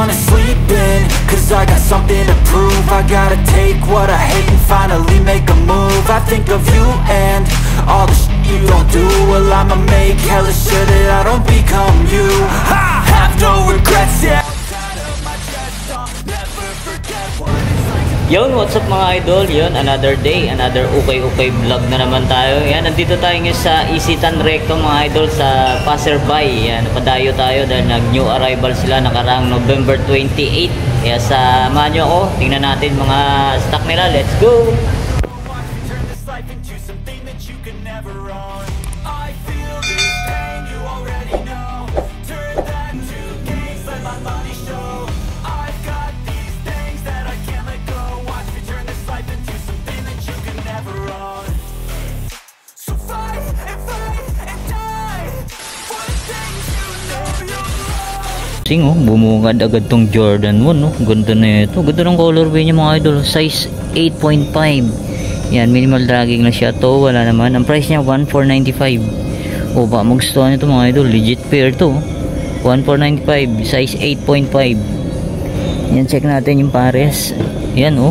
wanna sleep in, cause I got something to prove. I gotta take what I hate and finally make a move. I think of you and all the shit you don't do. Well, I'ma make hella sure that I don't become you. I have no regrets, yeah. Yun, what's up mga idol? Yun, another day, another ukay-ukay vlog na naman tayo. Yan, nandito tayo ngayon sa Isitan Recto mga idol, sa Passerbay. Yan, napadayo tayo dahil nag-new arrival sila nakaraang November 28. Kaya samahan nyo ako, tingnan natin mga stock nila. Let's go! Bumungad agad tong Jordan 1, no? Ganda na ito. Ganda ng colorway niya mga idol. Size 8.5. Yan, minimal dragging na siya to. Wala naman. Ang price niya 1,495. O ba, magustuhan nito mga idol. Legit pair to. 1,495. Size 8.5. Yan, check natin yung pares. Yan, oh.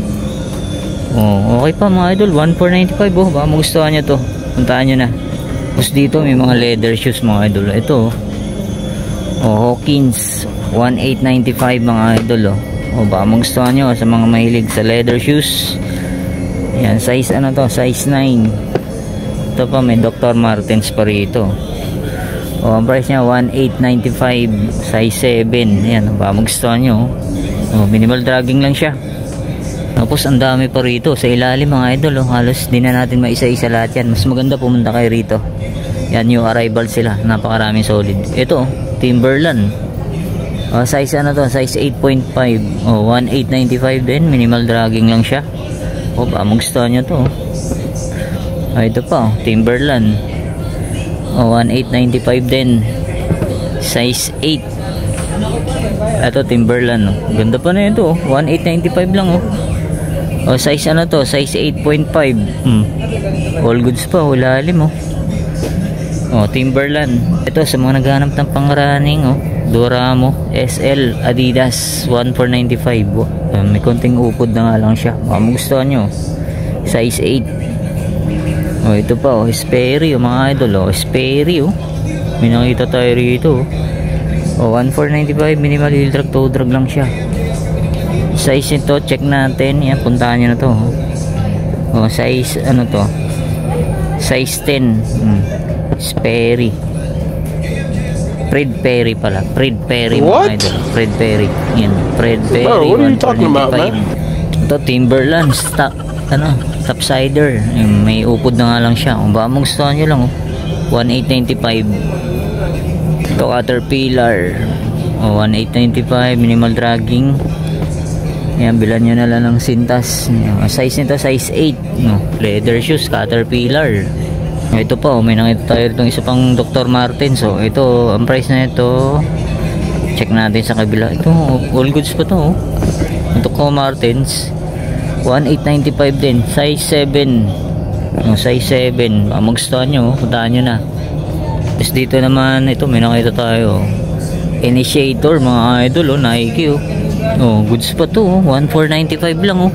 Oh, okay pa mga idol. 1,495. Oh, baka magustuhan niya to. Puntaan nyo na. Tapos dito may mga leather shoes mga idol. Ito, oh, Hawkins 1,895 mga idol. O baka magustuhan nyo sa mga mahilig sa leather shoes. Yan, size ano to, size 9. Ito pa, may Dr. Martens pa rito. O ang price nya 1,895, size 7. Yan, baka magustuhan nyo. O, minimal dragging lang siya. Tapos ang dami pa rito sa ilalim mga idol. Halos di na natin maisa-isa lahat yan. Mas maganda pumunta kayo rito. Yan, new arrival sila, napakaraming solid. Ito, Timberland. Size ano to, size 8.5. 1,895 din, minimal dragging lang siya. Baka magustuhan nyo to. Ito pa, Timberland. 1,895 din, size 8. Ito, Timberland. Ganda pa na ito, 1,895 lang. Size ano to, size 8.5. All goods pa, walalim. Timberland. Ito sa mga naghahanap ng pang-running, Doramo SL Adidas 1,495. May konting upod na nga lang siya. Baka magustuhan nyo. Size 8. Ito pa, Sperry, mga idol. Sperry, may nakita tayo rito. 1,495, minimal heel drag, toe drag lang siya. Size nito, check natin. Yan, puntahan nyo na to. Size ano to, size 10. Sperry, Fred Perry pala. Fred Perry mga idol. Fred Perry. Yan. Fred Perry. Bro, what are you talking about, man? Ito, Timberland. Topsider. May upod na nga lang siya. Kung baka magustuhan nyo lang. 1,895. Ito, Caterpillar. 1,895. Minimal dragging. Yan, bilan nyo na lang ng sintas. Size nito, size 8. Leather shoes, Caterpillar. Ito pa, may nakita tayo itong isa pang Dr. Martens. Ito, ang price na ito, check natin sa kabila. Ito, all goods pa to. Dr. Martens 1,895 din, size 7. Size 7. Magustuhan nyo, puntaan nyo na. Tapos dito naman, ito may nakita tayo, Initiator mga idol. Nike. Goods pa to. 1,495 lang.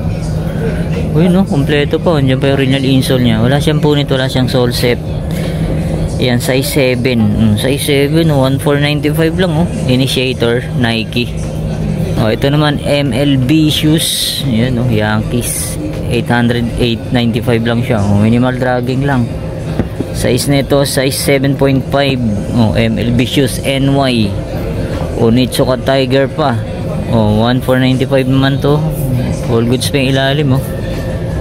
Kompleto pa. Andiyan pa yung original insole nya. Wala siyang punit, wala siyang sole set. Yan, size 7. Size 7, 1,495 lang. Initiator, Nike. Ito naman, MLB shoes. Yan, Yankees. 895 lang siya. Minimal dragging lang. Size nito, size 7.5. MLB shoes, NY. Onitsuka Tiger pa. 1,495 naman to. All goods pa yung ilalim.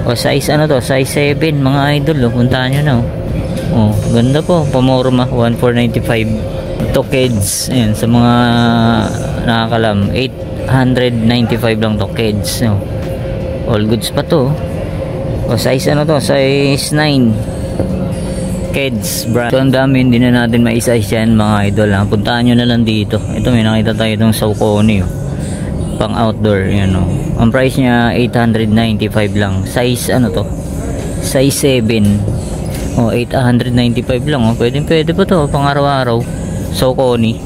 Size ano to, size 7 mga idol. Puntahan nyo na. Ganda po, pamorma. 1,495. Ito, Kids. Ayan, sa mga nakakalam, 895 lang to, Kids. All goods pa to. Size ano to, size 9. Kids brand. Ito ang dami, hindi na natin maisa-isa yan mga idol. Puntahan nyo na lang dito. Ito, may nakita tayo itong Saucony. Pang outdoor, ang price niya 895 lang. Size ano to, size 7. 895 lang. Pwede pa to pang araw-araw. Saucony.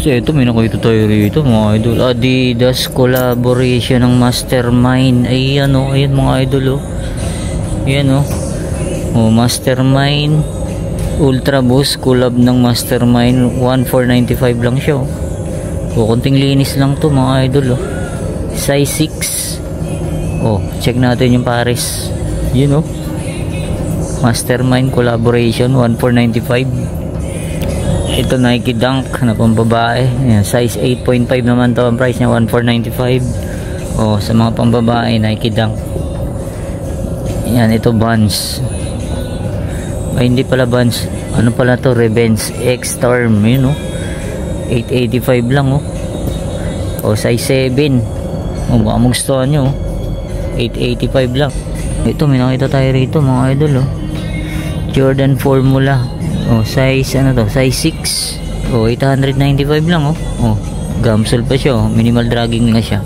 Tapos ito, may nakita tayo rito mga idol. Adidas collaboration ng Mastermind. Ayan o, ayan mga idol o. Ayan o. O, Mastermind Ultra Boost collab ng Mastermind. 1,495 lang siya o. O, konting linis lang to mga idol o. Size 6. O, check natin yung pares. Yun o. Mastermind collaboration 1,495. Ito Nike Dunk na pambabae. Ayan, size 8.5 naman to. Ang price niya 1,495. O, sa mga pambabae Nike Dunk. Ayan, ito Vans. Ay, hindi pala Vans. Ano pala to? Revenge X Storm. Yun o. 885 lang o. O, size 7. O, baka magustuhan nyo. 885 lang. Ito, may nakita tayo rito mga idol o. Jordan Formula. Oh, size ano to? Size 6. Oh, 895 lang oh. Oh, gamsol pa siya oh. Minimal dragging nga siya.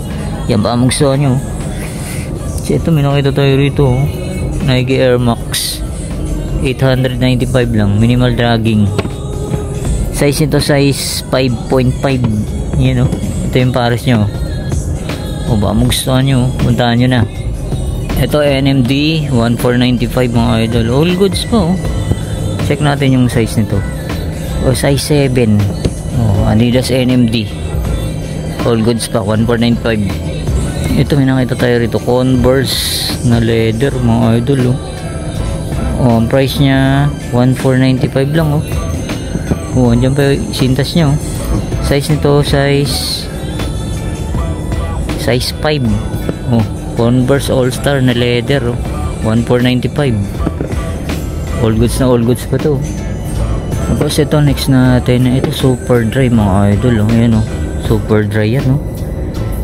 Yan ba ang gusto nyo? So, ito may nakita tayo rito oh. Nike Air Max. 895 lang. Minimal dragging. Size nito size 5.5. Yan oh. Ito yung pares nyo. Oh, ba ang gusto nyo? Puntahan nyo na. Ito NMD 1,495 mga idol. All goods po oh. Check natin yung size nito. O, size 7. O, Adidas NMD. All goods pa. 1,495. Ito, may nakita tayo rito. Converse na leather, mga idol. O, ang price niya, 1,495 lang. O, andyan pa yung sintas niya. Size nito, size 5. O, Converse All-Star na leather. 1,495. All goods pa to. Tapos ito next natin, ito super dry mga idol oh. Ayan oh, super dry yan oh.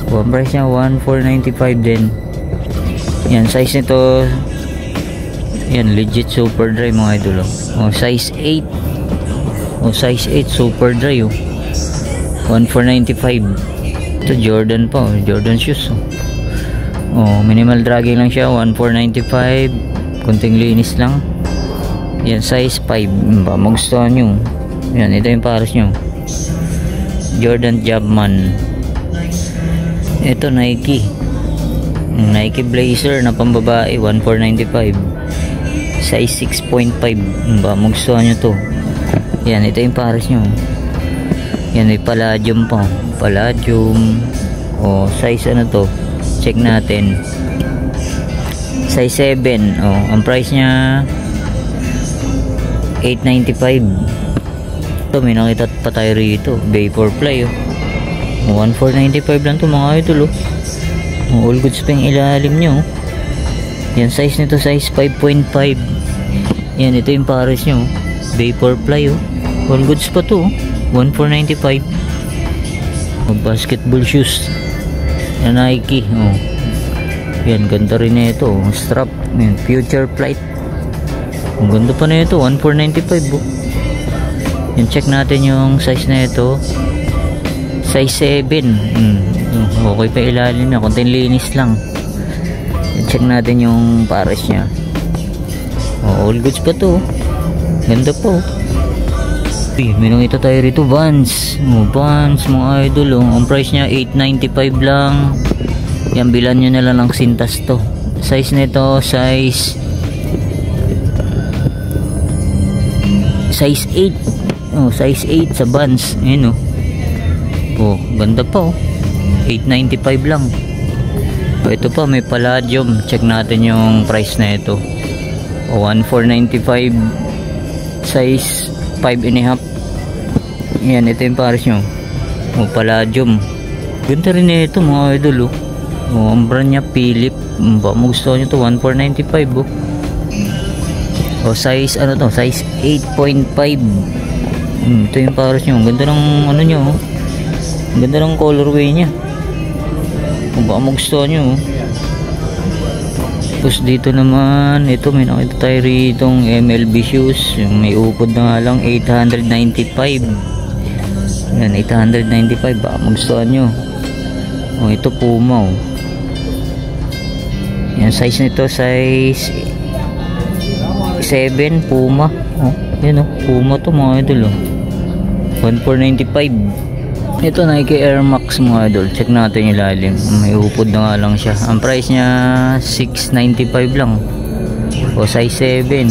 Ang price niya 1,495 din. Yan, size nito yan, legit super dry mga idol oh. Size 8. Oh, size 8 super dry oh. 1,495. Ito Jordan pa oh, Jordan shoes oh. Oh, minimal dragging lang siya, 1,495. Kunting linis lang. Yan, size 5. Ba, magustuhan nyo. Yan, ito yung pares nyo. Jordan Jumpman. Ito Nike. Nike Blazer na pambabae 1,495. Size 6.5. Ba, magustuhan nyo to. Yan, ito yung pares nyo. Yan, may Palladium pa. Palladium. O, size ano to? Check natin. Size 7. O, ang price nya 895. Ito, may nakita pa tayo rito. Vaporfly oh. 1,495 lang to mga idol oh. All goods pa yung ilalim nyo oh. Yan, size nito size 5.5. Yan, ito yung pares nyo oh. Vaporfly oh. All goods pa to oh. 1,495. Oh, basketball shoes na Nike oh. Yan, ganda rin na ito oh. Strap. Yan, Future Flight. Ang ganda pa na ito, 1,495 oh. Yung check natin yung size na ito. Size 7. Okay pa ilalim na, konting linis lang. Yung check natin yung pares nya. Oh, all goods pa to. Ganda po. May nakita tayo rito, Vans. Oh, Vans mga idol oh. Ang price nya 895 lang. Yan, bilan nyo na lang ng sintas to. Size nito size 8. Oh, size 8 sa Vans. Ayan oh. Oh, ganda pa oh. 895 lang. Oh, ito pa, may Palladium. Check natin yung price na ito. Oh, 1,495. Size 5.5. Ayan, ito yung pares nyo. Oh, Palladium. Ganda rin na ito mga idol oh. Oh, ang brand nya Philip. Ba, gusto nyo to, 1,495 oh. O, size ano to, size 8.5. Ito yung pares nyo. Ang ganda ng ano nyo oh. Ang ganda ng colorway nya. Kung baka magustuhan nyo oh. Tapos dito naman, ito may nakita tayo ritong MLB shoes. Yung may ukod na nga lang 895. Yan, 895. Baka magustuhan nyo. O, ito Puma oh. Yan, size nito size 7 Puma oh. Yan oh, Puma to mga idol oh. 1,495. Ito Nike Air Max mga idol. Check natin yung ilalim. May upod na nga lang siya. Ang price niya 695 lang. O size 7.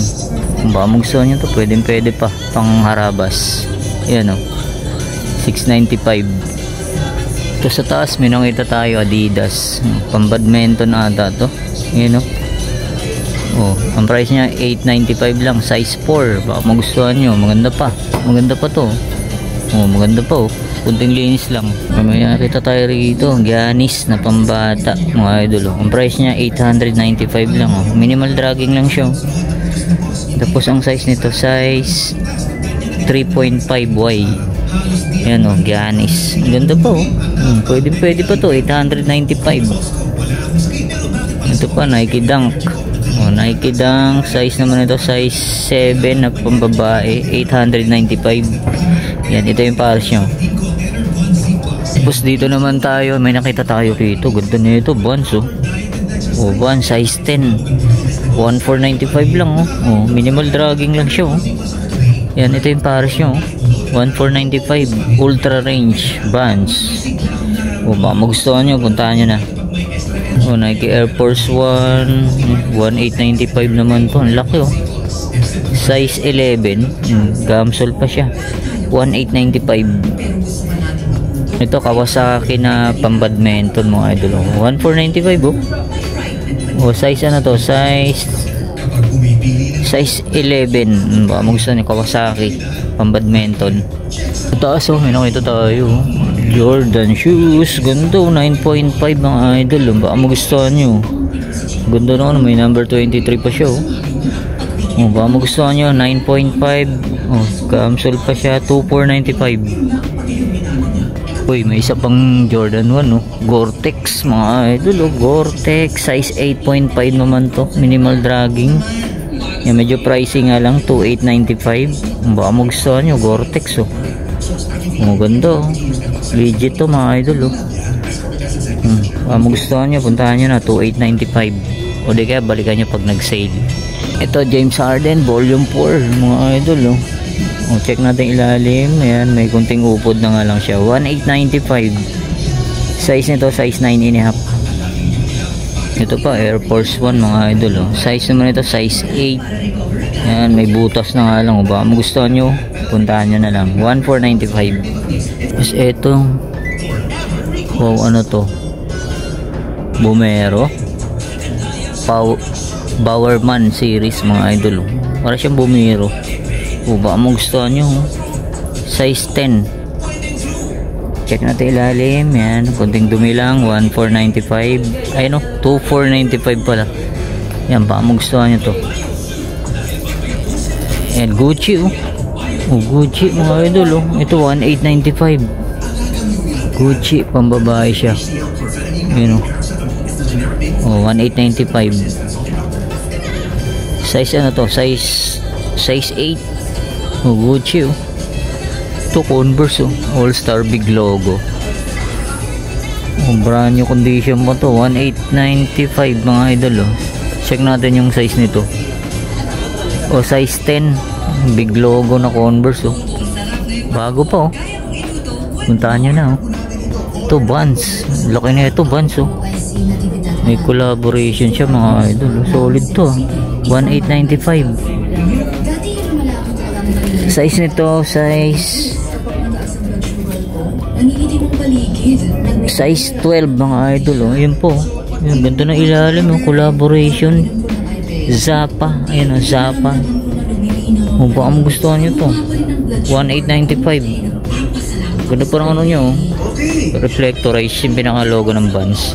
Kung baka magustuhan nyo to, pwede pa. Pang harabas. Yan o. 695. Ito sa taas, may nakita tayo Adidas. Pang badminton ata to. Yan o. Oh, ang price niya 895 lang. Size 4. Baka magustuhan nyo. Maganda pa. Maganda pa to. Oh, maganda pa oh. Kunting linis lang. May nakita tayo rito, Giannis na pambata mga idol. Ang price niya 895 lang oh. Minimal dragging lang siya. Tapos ang size nito, size 3.5Y. Yan oh, Giannis. Ganda pa oh. Pwede pa to, 895. Ito pa, Nike Dunk. Oh, Nike Dunk, size naman ito, size 7 na pambabae, 895. Yan, ito yung pares nyo. Tapos dito naman tayo, may nakita tayo dito. Ganda na ito, Vans oh. Oh, Vans, size 10. 1495 lang oh. Oh, minimal dragging lang siya oh. Yan, ito yung pares nyo. 1495, ultra range, Vans. Oh, baka magustuhan nyo, puntahan nyo na. Oh, Nike Air Force 1, 1895 naman to. Ang laki oh. Size 11, gamsol pa siya. 1895. Ito Kawasaki na pambadminton mga idol oh. 1495 oh. Oh, size ano to? Size 11. Baka magustuhan ni Kawasaki pambadminton. Sa taas oh, may nakita tayo. Jordan shoes. Ganda oh, 9.5 mga idol oh. Baka magustuhan nyo. Ganda na oh, may number 23 pa siya oh. Oh, baka magustuhan nyo. 9.5. Oh, gamsol pa siya. 2495. Uy, may isa pang Jordan 1 oh. Gore-Tex mga idol oh. Gore-Tex size 8.5 naman to. Minimal dragging. Yan, medyo pricing nga lang, 2895. Baka magustuhan nyo, Gore-Tex oh. Oh, ganda oh. Legit to mga idol oh. Baka magustuhan nyo, puntahan nyo na, 2895. O di kaya balikan nyo pag nag-sale. Ito James Harden volume 4 mga idol oh. O, check natin ilalim. Ayan, may kunting upod na nga lang siya. 1895. Size nito, size 9.5. Ito pa, Air Force 1 mga idol. Oh. Size naman ito, size 8. Ayan, may butas na nga lang. O, baka magustuhan nyo, puntahan nyo na lang. 1495. Tapos ito. Wow, ano to? Bumero. Bowerman series mga idol. Oh. Para siyang Bumero. O, baka magustuhan nyo. Size 10. Check natin ilalim. Yan, konting dumi lang. 1495. Ayun o, 2495 pala. Yan, baka magustuhan nyo to. Yan, Gucci o. O, Gucci mga idol o. Ito 1895. Gucci, pambabae siya. Yan o. O, 1895. Size ano to? Size 8. Oh, Gucci oh. Ito Converse oh. All Star big logo. Oh, brand new condition mo to. 1895 mga idol oh. Check natin yung size nito. Oh, size 10. Big logo na Converse oh. Bago pa oh. Puntahan nyo na oh. Ito Vans. Laki na ito Vans oh. May collaboration siya mga idol oh. Solid to oh. 1895. Size nito, size 12 mga idol oh. Ayun po. Ayun, ganda na ilalim oh. Collaboration Zappa. Ayun oh, Zappa. Oh, baka magustuhan nyo to. 1895. Ganda parang ano nyo oh. Reflectorize yung pinaka logo ng Vans.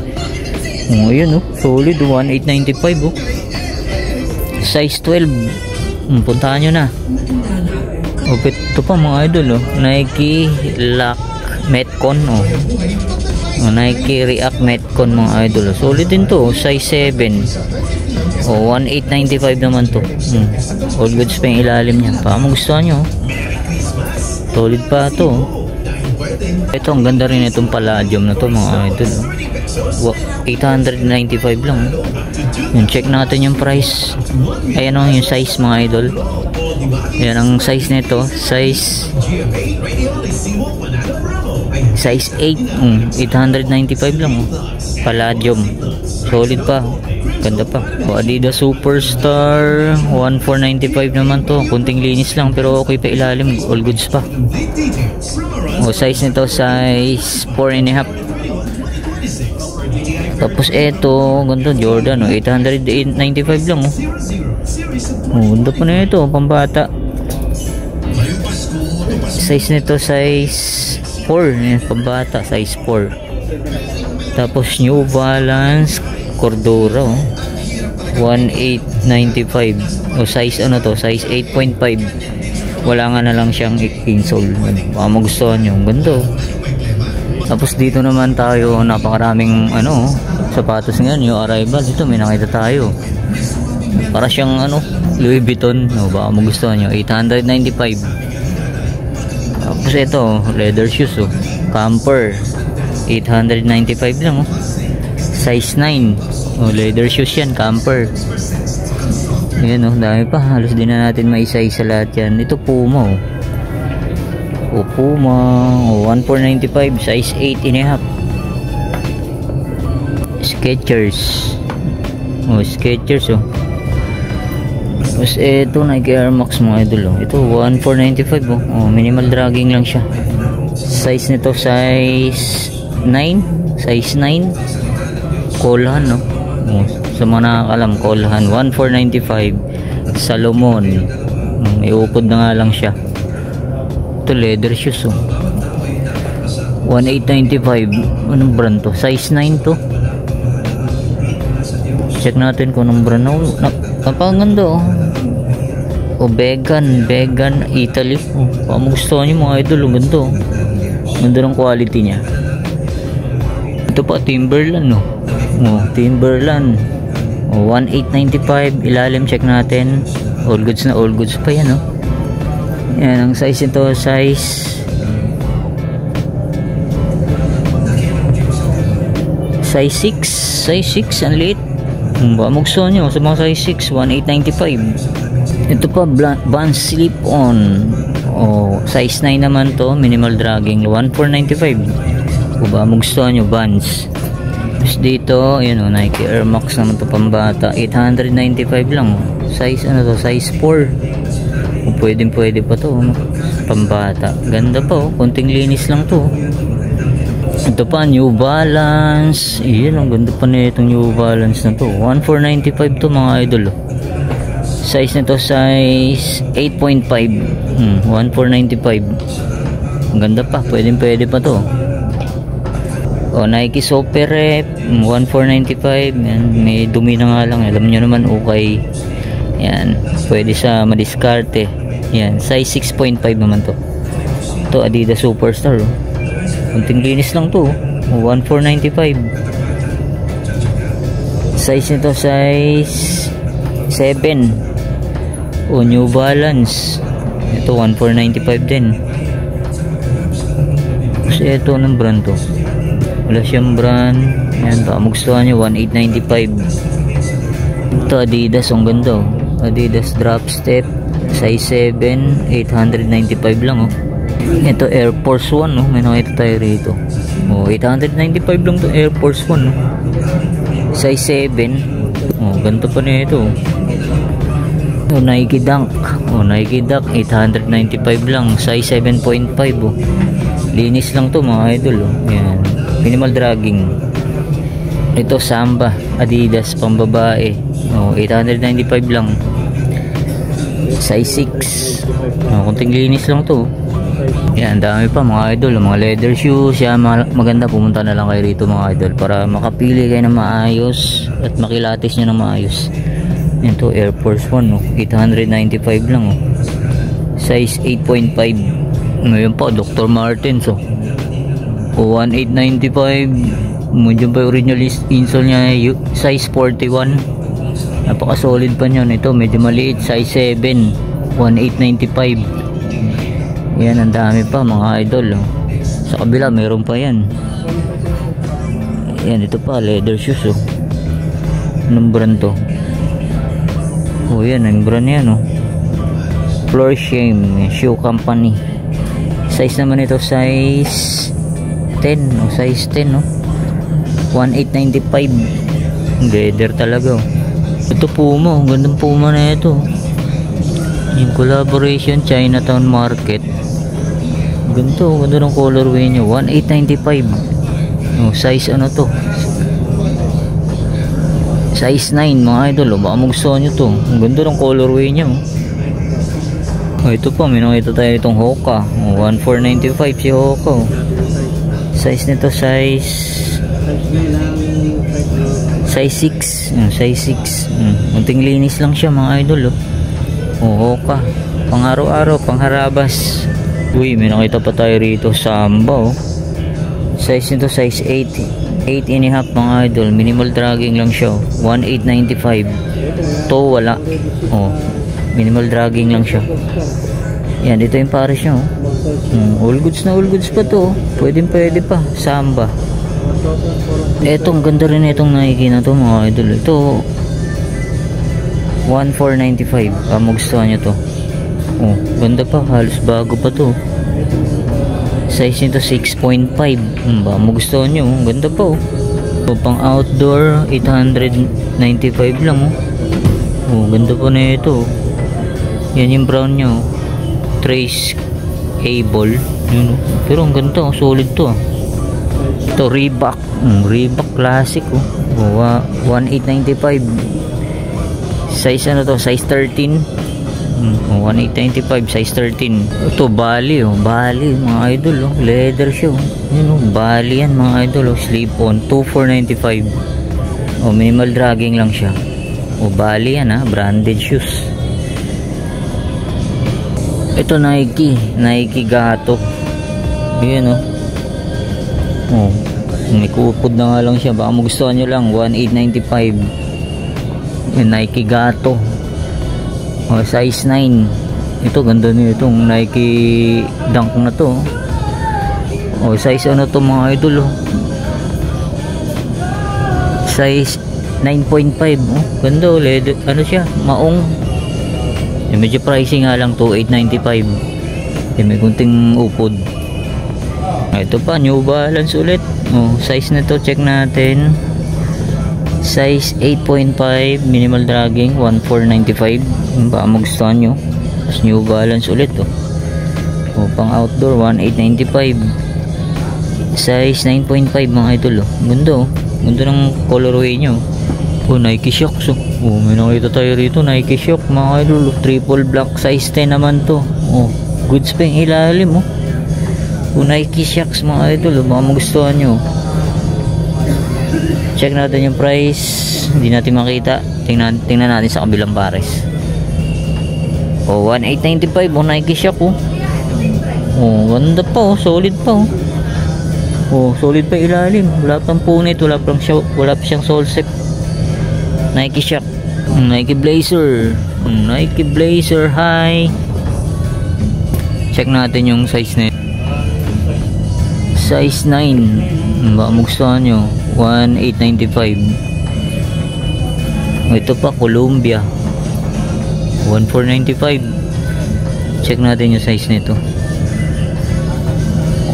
Oh, ayun oh. Solid 1895 oh. Size 12. Puntahan nyo na. Okay, ito pa mga idol oh. Nike Lock Metcon oh. Oh, Nike React Metcon mga idol oh. Solid din to oh. Size 7 oh. 1895 naman to. All goods pa yung ilalim niya. Baka magustuhan nyo oh. Solid pa to oh. Ito ang ganda rin itong Palladium na to mga idol oh. 895 lang oh. Yung check natin yung price. Ayan oh, yung size mga idol. Ayan ang size nito. Size Size 8, 895 lang oh. Palladium, solid pa, ganda pa. Adidas Superstar 1495 naman to, kunting linis lang pero okay pa ilalim, all goods pa. Size nito size 4.5. Tapos eto, ganda, Jordan 895 lang ganda pa na ito, pambata. Size nito size 4, pambata, size 4. Tapos New Balance Cordura 1895 size ano to, size 8.5. wala nga na lang siyang insole, baka magustuhan nyo, ganda. Tapos dito naman tayo, napakaraming sapatos nga, new arrival. Dito may nakita tayo, para siyang Louis Vuitton, baka magustuhan nyo, 895. Tapos ito, leather shoes Camper 895 lang size 9, leather shoes yan, Camper. Ayan dami pa, halos din na natin maisa-isa lahat yan. Ito Puma Puma 1495, size 8.5. Skechers Skechers Tapos ito Nike Air Max mga idol ito 1495 minimal dragging lang siya. Size nito size 9, size 9. Colhan sa mga nakakalam, Colhan 1495. Salomon iupod na nga lang siya. Ito leather shoes 1895. Anong brand to? Size 9 to. Check natin kung anong brand. Napakaganda Vegan Italy. Pamugustuhan nyo mga idol, ganda ganda ng quality niya. Ito pa Timberland Timberland 1895. ilalim check natin, all goods pa yan yan. Ang size nito size 6, ang liit. Baka magustuhan nyo sa mga size 6, 1895. Ito pa Vans slip-on size 9 naman to, minimal dragging 1495. Kung baka magustuhan nyo Vans. Tapos dito Nike Air Max naman to, pambata 895 lang size size 4. Pwede pa to pambata, ganda pa konting linis lang to. Ito pa New Balance, ang ganda pa na itong New Balance na to, 1495 to mga idol. Size nito size 8.5, 1495. Ang ganda pa, pwede pa to. Nike Super Rep 1495. Yan, may dumi na nga lang, alam nyo naman, okay. Yan, pwede sa madiskarte. Yan, size 6.5 naman to. Ito Adidas Superstar kunting linis lang to, 1495. Size nito size 7. New Balance ito 1495 din. Kasi ito ng brand to, wala siyang brand. Yan, baka magustuhan nyo, 1895. Ito Adidas, ang ganda Adidas Drop Step size 7, 895 lang Ito Air Force 1 may nakita tayo rito 895 lang to, Air Force 1 size 7. Ganito pa na ito. Nike Dunk 895 lang, size 7.5. Linis lang to mga idol Yan, minimal dragging. Ito Samba Adidas pambabae 895 lang, size 6. Kunting linis lang to. Yan, dami pa mga idol, mga leather shoes. Yan, maganda, pumunta na lang kayo rito mga idol para makapili kayo ng maayos at makilatis nyo ng maayos. Yan to, Air Force 1 895 lang size 8.5. Ngayon pa Dr. Martens 1895. Medyo pa original insole nya, size 41. Napaka solid pa nyo. Ito medyo maliit, size 7, 1895. Yan, ang dami pa mga idol sa kabila meron pa yan. Yan, ito pa leather shoes anong brand to? Yan, ang brand yan Floor Shame Shoe Company. Size naman ito size 10, oh, size 10, no? 1895. Leather talaga, oh. Ito Puma, ang gandang Puma na ito. Yung collaboration Chinatown Market. Ganito, ganda ng colorway nyo. 1895. Oh, size ano to? Size 9 mga idol, oh. Baka magustuhan nyo to. Ang ganda ng colorway nyo. Oh, ito pa, may nakita tayo itong Hoka. Oh, 1495 si Hoka, oh. Size nito size 6. Size 6. Munting linis lang siya mga idol, oh. Oh, Hoka. Pang araw-araw, pang harabas. Uy, may nakita pa tayo rito. Samba, oh. Size nito size 8. 8.5 mga idol. Minimal dragging lang siya, oh. 1895. To wala. Oh, minimal dragging lang siya. Yan, dito yung pares niya, oh. All goods na all goods pa to, oh. Pwede pa. Samba. Etong ganda rin itong Nike na to mga idol. Ito 1495. Magustuhan nyo to. Oh, ganda pa, halos bago pa to. Size nito 6.5. Magustuhan nyo, oh. Ganda pa, oh. So, pang outdoor 895 lang, oh. Oh, ganda pa na ito, oh. Yan yung brown nyo, oh. Trace Able. Yun, oh. Pero ang ganda, oh. Solid to, ah. Ito Reebok. Reebok Classic, oh. 1895. Size ano to? Size 13. 1895. Size 13. Ito Bali, oh. Bali mga idol, oh. Leather siya, oh. Yun, oh. Bali yan mga idol, oh. Slip on 2495. Oh, minimal dragging lang siya. Oh, Bali yan, ha. Branded shoes. Ito Nike Gato. Yun, oh. Oh, may kupod na nga lang siya. Baka magustuhan nyo lang. 1895. Yung Nike Gato. Oh, size 9. Ito ganda nyo itong Nike Dunk na to. Oh, size ano to mga idol, oh. Size 9.5. Oh, ganda, oh. Leather, ano siya, maong. Yung medyo pricing nga lang to, 895. Yung may kunting upod. Ito pa, New Balance ulit. Oh, size na to, check natin. Size 8.5, minimal dragging, 1495. Baka magustuhan nyo. Tapos New Balance ulit, oh. Oh, pang outdoor 1895. Size 9.5 mga idol, oh. Ganda, oh. Ganda ng colorway nyo. Oh, Nike Shox, oh. Oh, may nakita tayo rito, Nike Shox mga idol, oh. Triple black, size 10 naman to. Oh, goods pa yung ilalim, oh. Oh, Nike Shox mga idol, oh. Baka magustuhan nyo. Check natin yung price. Hindi natin makita. Tingnan natin sa kabilang pares. Oh, 1895. Oh, Nike Shox, oh. Oh, ganda pa, oh. Solid pa, oh. Oh, solid pa ilalim. Wala pang punit, wala pa siyang sole set. Nike Shox. Nike Blazer. Nike Blazer high. Check natin yung size na. Size 9. Baka magustuhan nyo. 1895. Ito pa, Columbia. 1495. Check natin yung size nito.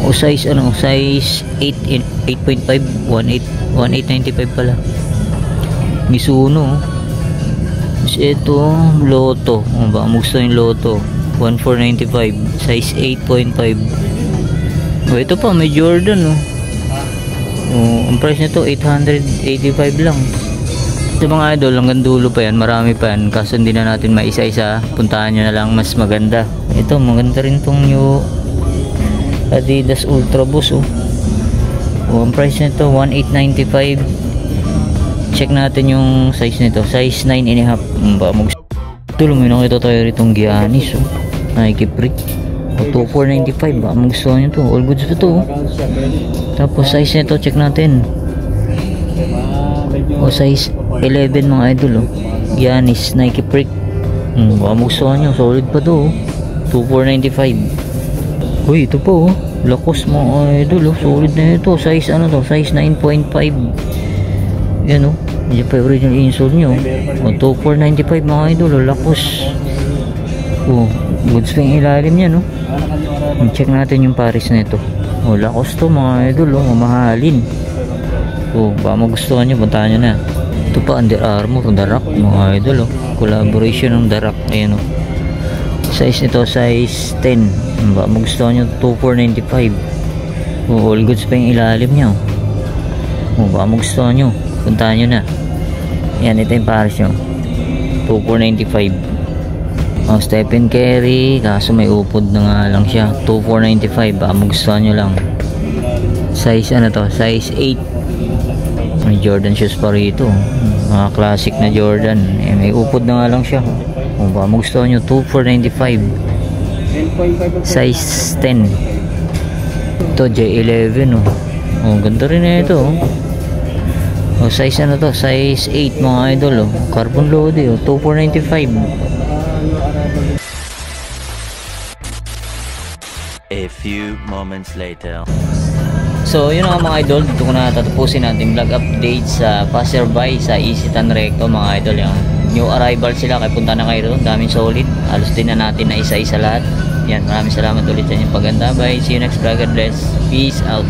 O size ano, size 8.5, 1895 pala. Mizuno. Ito, Lotto. O, baka magustuhan yung Lotto. 1495. Size 8.5. O, ito pa, may Jordan, oh. Oh, ang price nito 885 lang. Sa mga idol, hanggang dulo pa yan, marami pa yan. Kaso hindi na natin maisa-isa. Puntahan nyo na lang, mas maganda. Ito, maganda rin tong new Adidas Ultra Boost, oh. Oh, ang price nito 1895. Check natin yung size nito, size 9.5. Ito, luminong ito tayo ritong Giannis, oh. Nike Freak. 2495. Baka magustuhan nyo to. All goods pa to, oh. Tapos size nito, check natin. O, size 11 mga idol, oh. Giannis Nike Freak. Baka magustuhan nyo. Solid pa to, oh. 2495. Uy, ito po, oh. Lacoste mga idol, oh. Solid na ito. Size ano to? Size 9.5. Yan, oh. Medyo pa original insole nyo. O, 2495 mga idol, oh. Lacoste. Oh, goods pa yung ilalim yan, oh. Check natin yung pares na ito. Lakas to mga idol, mamahalin. Baka magustuhan nyo, puntahan nyo na. Ito pa, Under Armour, The Rock mga idol, collaboration ng The Rock. Ayan, size nito, size 10. Baka magustuhan nyo, 2495. All goods pa yung ilalim nya. Baka magustuhan nyo, puntahan nyo na. Yan, ito yung pares nyo, 2495. Stephen Curry, kaso may upod na nga lang siya, 2495. Baka magustuhan nyo lang. Size ano to, size 8. May Jordan shoes pa rito, mga classic na Jordan. May upod na nga lang siya. Baka magustuhan nyo, 2495. Size 10. Ito J11. Ganda rin na ito. Size ano to, size 8 mga idol. Carbon load 2495. A few moments later. So yun nga mga idol, dito ko na tatapusin natin vlog update sa passerby sa Isitan Recto mga idol. Yung new arrival sila, kaya punta na kayo doon, daming solid. Halos din na natin na isa-isa lahat. Yan, maraming salamat ulit sa inyong pagganda. Bye, see you next vlog. God bless, peace out.